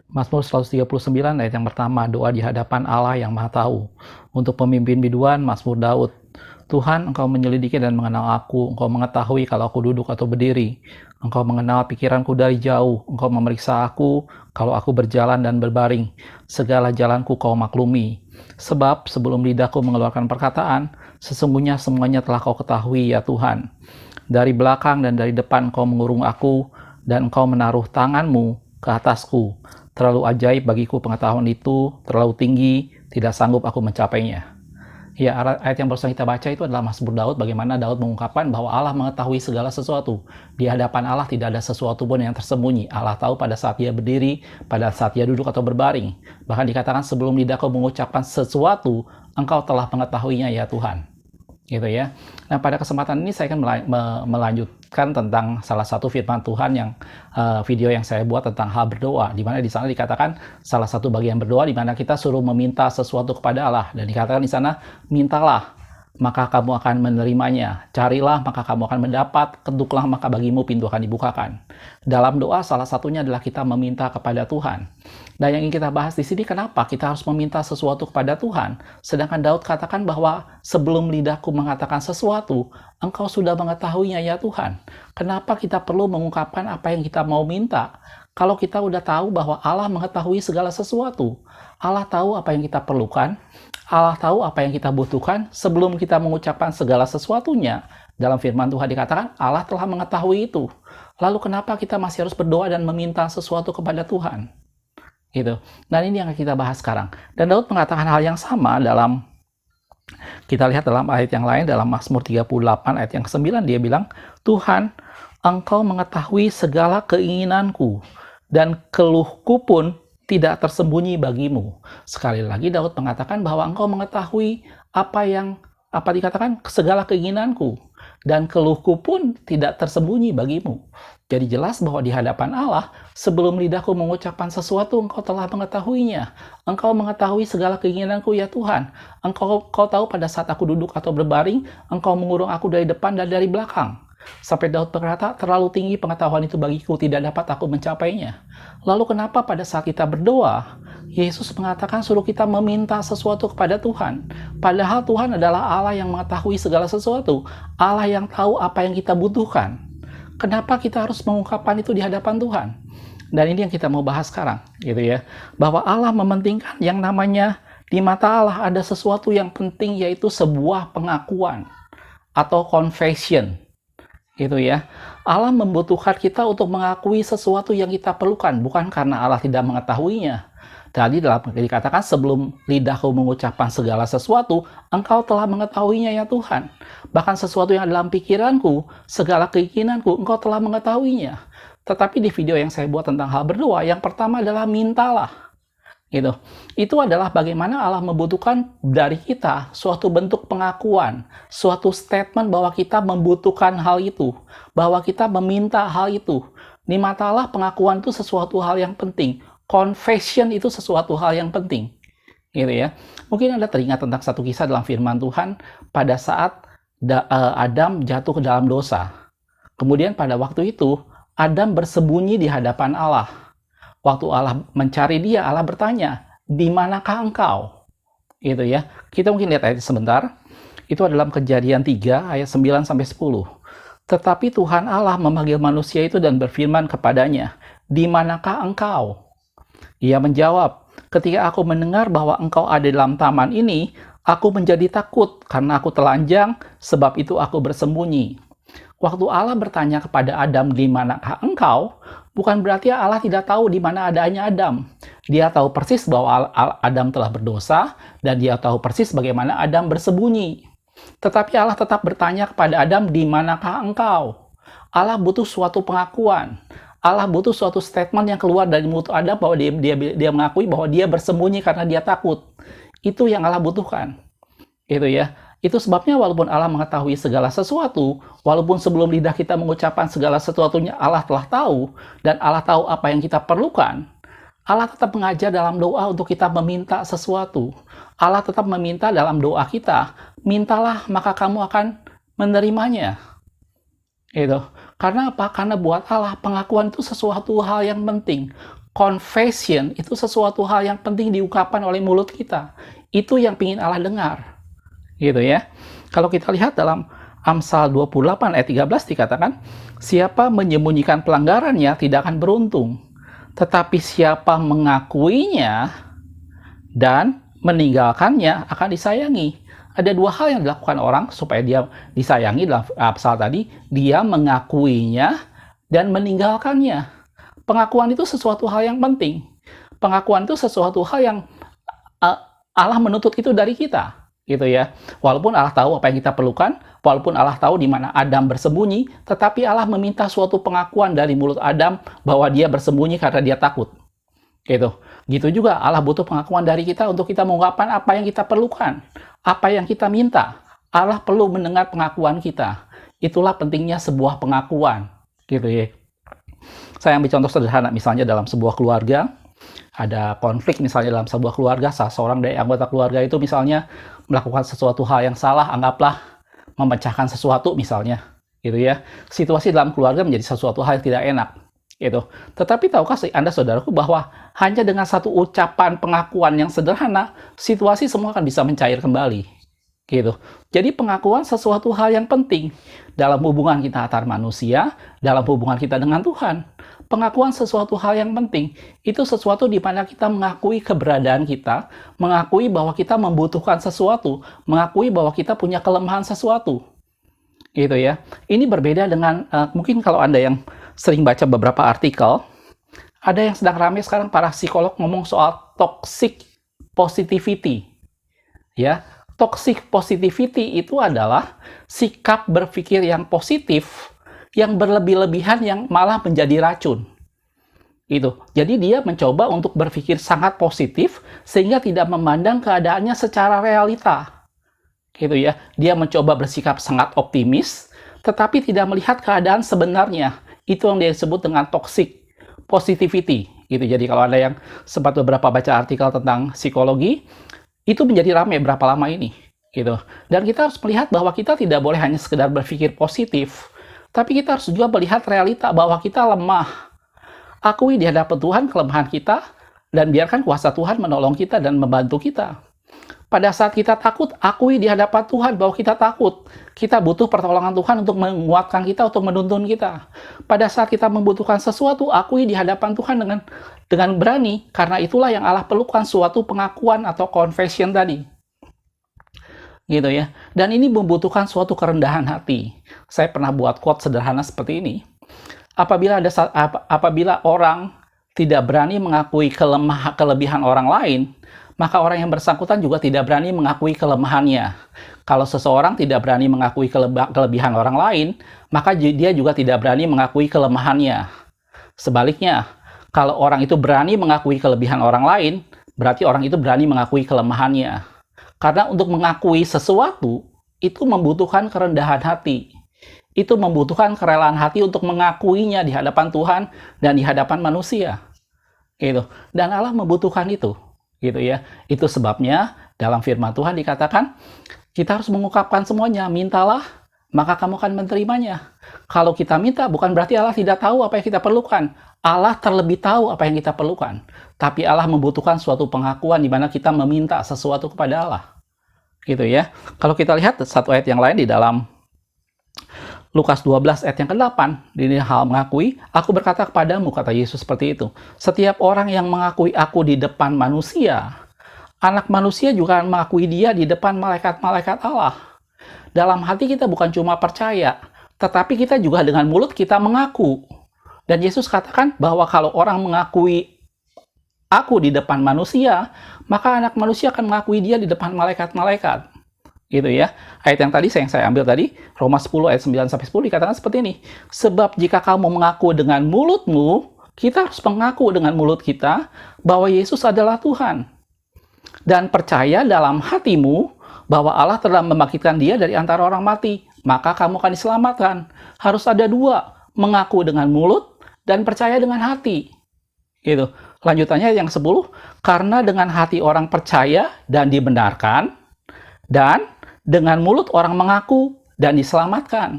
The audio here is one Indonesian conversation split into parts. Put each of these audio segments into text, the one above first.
Mazmur 139 ayat yang pertama, doa di hadapan Allah yang Maha Tahu. Untuk pemimpin biduan, Mazmur Daud. Tuhan, Engkau menyelidiki dan mengenal aku, Engkau mengetahui kalau aku duduk atau berdiri. Engkau mengenal pikiranku dari jauh, Engkau memeriksa aku kalau aku berjalan dan berbaring. Segala jalanku Kau maklumi. Sebab sebelum lidahku mengeluarkan perkataan, sesungguhnya semuanya telah Kau ketahui ya Tuhan. Dari belakang dan dari depan Kau mengurung aku, dan Engkau menaruh tanganmu ke atasku. Terlalu ajaib bagiku pengetahuan itu, terlalu tinggi, tidak sanggup aku mencapainya. Ya, ayat yang barusan kita baca itu adalah Mazmur Daud, bagaimana Daud mengungkapkan bahwa Allah mengetahui segala sesuatu. Di hadapan Allah tidak ada sesuatu pun yang tersembunyi. Allah tahu pada saat dia berdiri, pada saat dia duduk atau berbaring. Bahkan dikatakan sebelum lidahku mengucapkan sesuatu, Engkau telah mengetahuinya ya Tuhan. Gitu ya. Nah, pada kesempatan ini saya akan melanjutkan tentang salah satu firman Tuhan yang video yang saya buat tentang hal berdoa, di mana di sana dikatakan salah satu bagian berdoa di mana kita suruh meminta sesuatu kepada Allah, dan dikatakan di sana, mintalah maka kamu akan menerimanya, carilah maka kamu akan mendapat, ketuklah maka bagimu pintu akan dibukakan. Dalam doa salah satunya adalah kita meminta kepada Tuhan. Dan yang ingin kita bahas di sini, kenapa kita harus meminta sesuatu kepada Tuhan, sedangkan Daud katakan bahwa sebelum lidahku mengatakan sesuatu, Engkau sudah mengetahuinya ya Tuhan. Kenapa kita perlu mengungkapkan apa yang kita mau minta? Kalau kita udah tahu bahwa Allah mengetahui segala sesuatu, Allah tahu apa yang kita perlukan, Allah tahu apa yang kita butuhkan sebelum kita mengucapkan segala sesuatunya. Dalam firman Tuhan dikatakan Allah telah mengetahui itu. Lalu kenapa kita masih harus berdoa dan meminta sesuatu kepada Tuhan? Gitu. Dan ini yang kita bahas sekarang. Dan Daud mengatakan hal yang sama dalam, kita lihat dalam ayat yang lain, dalam Mazmur 38 ayat yang ke-9, dia bilang, Tuhan, Engkau mengetahui segala keinginanku, dan keluhku pun tidak tersembunyi bagimu. Sekali lagi Daud mengatakan bahwa Engkau mengetahui apa dikatakan segala keinginanku, dan keluhku pun tidak tersembunyi bagimu. Jadi jelas bahwa di hadapan Allah, sebelum lidahku mengucapkan sesuatu, Engkau telah mengetahuinya. Engkau mengetahui segala keinginanku ya Tuhan. Engkau tahu pada saat aku duduk atau berbaring, Engkau mengurung aku dari depan dan dari belakang. Sampai Daud berkata, terlalu tinggi pengetahuan itu bagiku, tidak dapat aku mencapainya. Lalu kenapa pada saat kita berdoa, Yesus mengatakan suruh kita meminta sesuatu kepada Tuhan? Padahal Tuhan adalah Allah yang mengetahui segala sesuatu. Allah yang tahu apa yang kita butuhkan. Kenapa kita harus mengungkapkan itu di hadapan Tuhan? Dan ini yang kita mau bahas sekarang, gitu ya. Bahwa Allah mementingkan yang namanya di mata Allah ada sesuatu yang penting, yaitu sebuah pengakuan atau confession. Gitu ya. Allah membutuhkan kita untuk mengakui sesuatu yang kita perlukan, bukan karena Allah tidak mengetahuinya. Tadi dikatakan sebelum lidahku mengucapkan segala sesuatu, Engkau telah mengetahuinya ya Tuhan. Bahkan sesuatu yang dalam pikiranku, segala keinginanku, Engkau telah mengetahuinya. Tetapi di video yang saya buat tentang hal berdoa, yang pertama adalah mintalah. Gitu. Itu adalah bagaimana Allah membutuhkan dari kita suatu bentuk pengakuan, suatu statement bahwa kita membutuhkan hal itu, bahwa kita meminta hal itu. Di mata Allah, pengakuan itu sesuatu hal yang penting. Confession itu sesuatu hal yang penting. Gitu ya. Mungkin Anda teringat tentang satu kisah dalam firman Tuhan pada saat Adam jatuh ke dalam dosa. Kemudian pada waktu itu, Adam bersembunyi di hadapan Allah. Waktu Allah mencari dia, Allah bertanya, di manakah engkau? Gitu ya. Kita mungkin lihat ayat sebentar. Itu adalah Kejadian 3 ayat 9-10. Tetapi Tuhan Allah memanggil manusia itu dan berfirman kepadanya, di manakah engkau? Ia menjawab, ketika aku mendengar bahwa engkau ada dalam taman ini, aku menjadi takut karena aku telanjang, sebab itu aku bersembunyi. Waktu Allah bertanya kepada Adam, di manakah engkau? Bukan berarti Allah tidak tahu di mana adanya Adam. Dia tahu persis bahwa Adam telah berdosa, dan dia tahu persis bagaimana Adam bersembunyi. Tetapi Allah tetap bertanya kepada Adam, di manakah engkau? Allah butuh suatu pengakuan. Allah butuh suatu statement yang keluar dari mulut Adam bahwa dia mengakui bahwa dia bersembunyi karena dia takut. Itu yang Allah butuhkan. Gitu ya. Itu sebabnya walaupun Allah mengetahui segala sesuatu, walaupun sebelum lidah kita mengucapkan segala sesuatunya Allah telah tahu, dan Allah tahu apa yang kita perlukan, Allah tetap mengajar dalam doa untuk kita meminta sesuatu. Allah tetap meminta dalam doa kita, mintalah maka kamu akan menerimanya. Gitu. Karena apa? Karena buat Allah pengakuan itu sesuatu hal yang penting. confession itu sesuatu hal yang penting diungkapkan oleh mulut kita. Itu yang ingin Allah dengar. Gitu ya. Kalau kita lihat dalam Amsal 28 ayat 13 dikatakan, siapa menyembunyikan pelanggarannya tidak akan beruntung, tetapi siapa mengakuinya dan meninggalkannya akan disayangi. Ada dua hal yang dilakukan orang supaya dia disayangi dalam Amsal tadi, dia mengakuinya dan meninggalkannya. Pengakuan itu sesuatu hal yang penting. Pengakuan itu sesuatu hal yang Allah menuntut itu dari kita, gitu ya. Walaupun Allah tahu apa yang kita perlukan, walaupun Allah tahu di mana Adam bersembunyi, tetapi Allah meminta suatu pengakuan dari mulut Adam bahwa dia bersembunyi karena dia takut. Gitu. Gitu juga Allah butuh pengakuan dari kita untuk kita mengungkapkan apa yang kita perlukan, apa yang kita minta. Allah perlu mendengar pengakuan kita. Itulah pentingnya sebuah pengakuan, gitu ya. Saya ambil contoh sederhana, misalnya dalam sebuah keluarga, ada konflik misalnya dalam sebuah keluarga, salah seorang dari anggota keluarga itu misalnya melakukan sesuatu hal yang salah, anggaplah memecahkan sesuatu misalnya, gitu ya. Situasi dalam keluarga menjadi sesuatu hal yang tidak enak, gitu. Tetapi tahukah Anda, saudaraku, bahwa hanya dengan satu ucapan pengakuan yang sederhana, situasi semua akan bisa mencair kembali, gitu. Jadi pengakuan sesuatu hal yang penting dalam hubungan kita antar manusia, dalam hubungan kita dengan Tuhan. Pengakuan sesuatu hal yang penting, itu sesuatu di mana kita mengakui keberadaan kita, mengakui bahwa kita membutuhkan sesuatu, mengakui bahwa kita punya kelemahan sesuatu. Gitu ya. Ini berbeda dengan, mungkin kalau Anda yang sering baca beberapa artikel, ada yang sedang ramai sekarang para psikolog ngomong soal toxic positivity. Ya, toxic positivity itu adalah sikap berpikir yang positif, yang berlebih-lebihan yang malah menjadi racun. Gitu. Jadi dia mencoba untuk berpikir sangat positif sehingga tidak memandang keadaannya secara realita. Gitu ya. Dia mencoba bersikap sangat optimis tetapi tidak melihat keadaan sebenarnya. Itu yang disebut dengan toxic positivity. Gitu. Jadi kalau ada yang sempat beberapa baca artikel tentang psikologi, itu menjadi ramai berapa lama ini. Gitu. Dan kita harus melihat bahwa kita tidak boleh hanya sekedar berpikir positif, tapi kita harus juga melihat realita bahwa kita lemah. Akui di hadapan Tuhan kelemahan kita, dan biarkan kuasa Tuhan menolong kita dan membantu kita. Pada saat kita takut, akui di hadapan Tuhan bahwa kita takut. Kita butuh pertolongan Tuhan untuk menguatkan kita, untuk menuntun kita. Pada saat kita membutuhkan sesuatu, akui di hadapan Tuhan dengan berani, karena itulah yang Allah perlukan, suatu pengakuan atau confession tadi. Gitu ya. Dan ini membutuhkan suatu kerendahan hati. Saya pernah buat quote sederhana seperti ini. Apabila orang tidak berani mengakui kelebihan orang lain, maka orang yang bersangkutan juga tidak berani mengakui kelemahannya. Kalau seseorang tidak berani mengakui kelebihan orang lain, maka dia juga tidak berani mengakui kelemahannya. Sebaliknya, kalau orang itu berani mengakui kelebihan orang lain, berarti orang itu berani mengakui kelemahannya. Karena untuk mengakui sesuatu, itu membutuhkan kerendahan hati. Itu membutuhkan kerelaan hati untuk mengakuinya di hadapan Tuhan dan di hadapan manusia. Gitu. Dan Allah membutuhkan itu. Gitu ya. Itu sebabnya dalam firman Tuhan dikatakan, kita harus mengungkapkan semuanya. Mintalah, maka kamu akan menerimanya. Kalau kita minta, bukan berarti Allah tidak tahu apa yang kita perlukan. Allah terlebih tahu apa yang kita perlukan. Tapi Allah membutuhkan suatu pengakuan di mana kita meminta sesuatu kepada Allah. Gitu ya. Kalau kita lihat satu ayat yang lain di dalam Lukas 12 ayat yang ke-8, ini hal mengakui, aku berkata kepadamu, kata Yesus seperti itu. Setiap orang yang mengakui aku di depan manusia, anak manusia juga akan mengakui dia di depan malaikat-malaikat Allah. Dalam hati kita bukan cuma percaya, tetapi kita juga dengan mulut kita mengaku. Dan Yesus katakan bahwa kalau orang mengakui aku di depan manusia, maka anak manusia akan mengakui dia di depan malaikat-malaikat. Gitu ya. Ayat yang tadi saya ambil tadi, Roma 10 ayat 9-10 dikatakan seperti ini. Sebab jika kamu mengaku dengan mulutmu, kita harus mengaku dengan mulut kita bahwa Yesus adalah Tuhan. Dan percaya dalam hatimu bahwa Allah telah membangkitkan dia dari antara orang mati, maka kamu akan diselamatkan. Harus ada dua, mengaku dengan mulut dan percaya dengan hati. Gitu. Lanjutannya yang 10, karena dengan hati orang percaya dan dibenarkan, dan dengan mulut orang mengaku dan diselamatkan.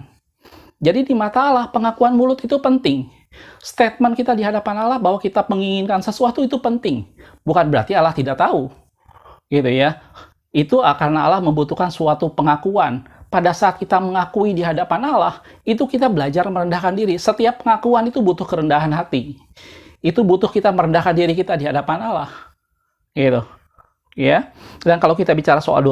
Jadi di mata Allah, pengakuan mulut itu penting. Statement kita di hadapan Allah bahwa kita menginginkan sesuatu itu penting. Bukan berarti Allah tidak tahu. Gitu ya. Itu karena Allah membutuhkan suatu pengakuan. Pada saat kita mengakui di hadapan Allah, itu kita belajar merendahkan diri. Setiap pengakuan itu butuh kerendahan hati. Itu butuh kita merendahkan diri kita di hadapan Allah. Gitu. Ya. Dan kalau kita bicara soal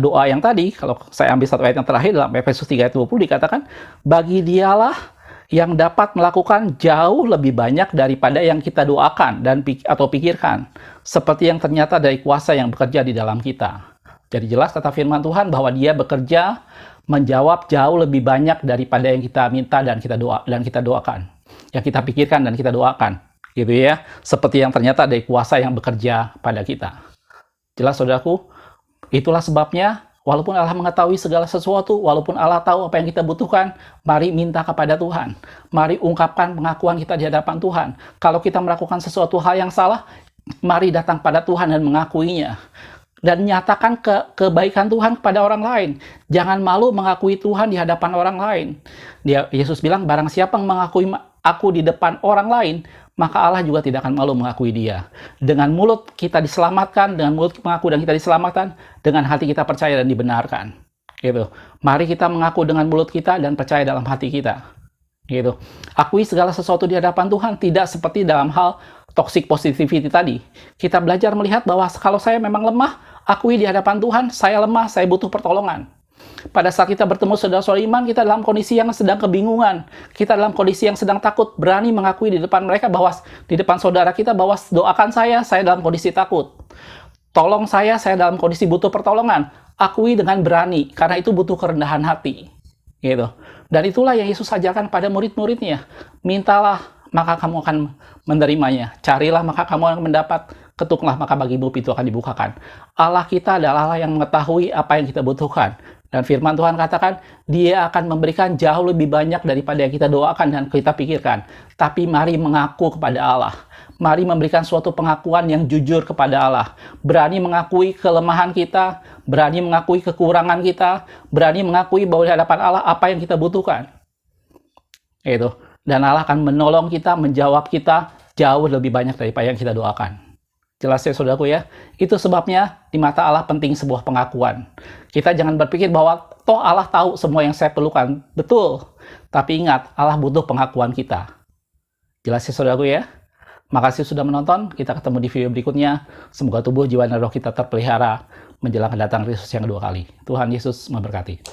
doa yang tadi, kalau saya ambil satu ayat yang terakhir dalam Efesus 3 ayat 20 dikatakan, bagi dialah yang dapat melakukan jauh lebih banyak daripada yang kita doakan atau pikirkan, seperti yang ternyata dari kuasa yang bekerja di dalam kita. Jadi jelas kata firman Tuhan bahwa Dia bekerja menjawab jauh lebih banyak daripada yang kita minta dan kita doakan, yang kita pikirkan dan kita doakan, gitu ya. Seperti yang ternyata dari kuasa yang bekerja pada kita. Jelas saudaraku, itulah sebabnya walaupun Allah mengetahui segala sesuatu, walaupun Allah tahu apa yang kita butuhkan, mari minta kepada Tuhan. Mari ungkapkan pengakuan kita di hadapan Tuhan. Kalau kita melakukan sesuatu hal yang salah, mari datang pada Tuhan dan mengakuinya. Dan nyatakan kebaikan Tuhan kepada orang lain. Jangan malu mengakui Tuhan di hadapan orang lain. Yesus bilang, barang siapa yang mengakui aku di depan orang lain, maka Allah juga tidak akan malu mengakui dia. Dengan mulut kita diselamatkan, dengan mulut mengaku dan kita diselamatkan, dengan hati kita percaya dan dibenarkan. Gitu. Mari kita mengaku dengan mulut kita dan percaya dalam hati kita. Gitu. Akui segala sesuatu di hadapan Tuhan, tidak seperti dalam hal toxic positivity tadi. Kita belajar melihat bahwa kalau saya memang lemah, akui di hadapan Tuhan, saya lemah, saya butuh pertolongan. Pada saat kita bertemu saudara-saudara iman, kita dalam kondisi yang sedang kebingungan, kita dalam kondisi yang sedang takut, berani mengakui di depan mereka bahwa di depan saudara kita bahwa doakan saya dalam kondisi takut. Tolong saya dalam kondisi butuh pertolongan. Akui dengan berani, karena itu butuh kerendahan hati. Gitu. Dan itulah yang Yesus ajarkan pada murid-muridnya. Mintalah, maka kamu akan menerimanya. Carilah, maka kamu akan mendapat. Ketuklah, maka bagimu pintu akan dibukakan. Allah kita adalah Allah yang mengetahui apa yang kita butuhkan. Dan firman Tuhan katakan, Dia akan memberikan jauh lebih banyak daripada yang kita doakan dan kita pikirkan. Tapi mari mengaku kepada Allah. Mari memberikan suatu pengakuan yang jujur kepada Allah. Berani mengakui kelemahan kita, berani mengakui kekurangan kita, berani mengakui bahwa di hadapan Allah apa yang kita butuhkan. Itu. Dan Allah akan menolong kita, menjawab kita jauh lebih banyak daripada yang kita doakan. Jelas ya saudaraku ya? Itu sebabnya di mata Allah penting sebuah pengakuan. Kita jangan berpikir bahwa toh Allah tahu semua yang saya perlukan. Betul. Tapi ingat, Allah butuh pengakuan kita. Jelas ya saudaraku ya? Makasih sudah menonton. Kita ketemu di video berikutnya. Semoga tubuh, jiwa, dan roh kita terpelihara menjelang kedatangan Yesus yang kedua kali. Tuhan Yesus memberkati.